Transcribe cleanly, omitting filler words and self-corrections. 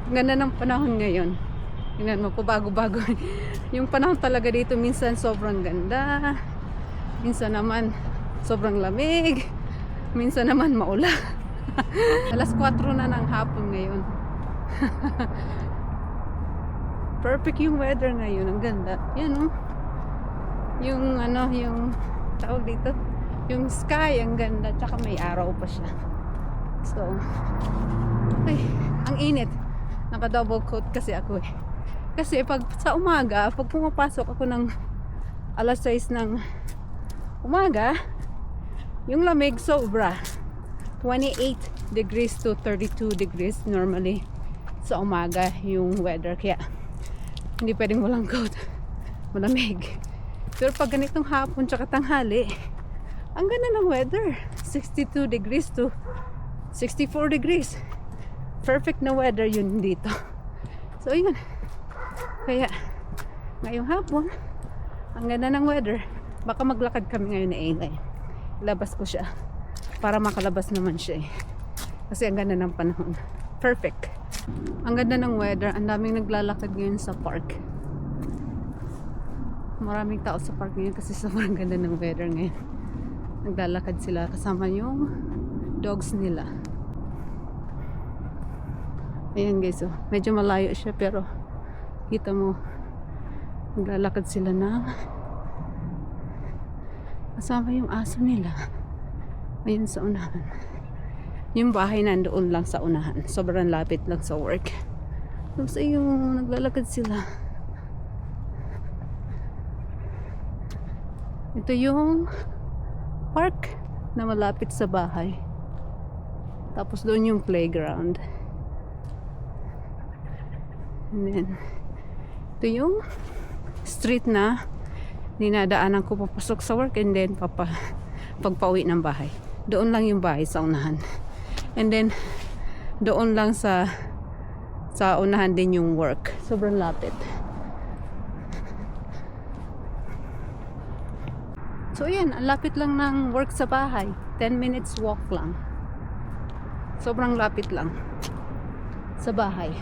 Ganda ng panahon ngayon. Tingnan mo po, bago-bago. Yung panahon talaga dito, minsan sobrang ganda. Minsan naman, sobrang lamig. Minsan naman, maulan. Alas 4 na ng hapon ngayon. Perfect yung weather ngayon. Ang ganda. Yan, oh. Yung ano, yung tawag dito, yung sky, ang ganda. Tsaka may araw pa siya. So, ay, ang init. Naka double coat kasi ako eh. Kasi pag sa umaga, pag pumapasok ako ng alas 6 ng umaga, yung lamig sobra. 28 degrees to 32 degrees normally sa umaga yung weather. Kaya hindi pwedeng walang coat. Malamig. Pero pag ganitong hapon tsaka tanghali, ang ganda ng weather. 62 degrees to 64 degrees. Perfect na weather yun dito. So yun. Kaya ngayong hapon, ang ganda ng weather. Baka maglakad kami ngayon na Ingay. Labas ko siya para makalabas naman siya eh. Kasi ang ganda ng panahon. Perfect. Ang ganda ng weather. Ang daming naglalakad ngayon sa park. Maraming tao sa park ngayon kasi sobrang ganda ng weather ngayon. Naglalakad sila kasama yung dogs nila. Ayan guys, oh. Medyo malayo siya pero kita mo naglalakad sila ng kasama yung aso nila. Ayun sa unahan. Yung bahay nandoon lang sa unahan. Sobrang lapit lang sa work. Tapos ayun, naglalakad sila. Ito yung park na malapit sa bahay. Tapos doon yung playground. And then, ito yung street na dinadaanan ko papasok sa work and then pagpauwi ng bahay. Doon lang yung bahay sa unahan. And then, doon lang sa unahan din yung work. Sobrang lapit. So yan, ang lapit lang ng work sa bahay. 10 minutes walk lang. Sobrang lapit lang sa bahay.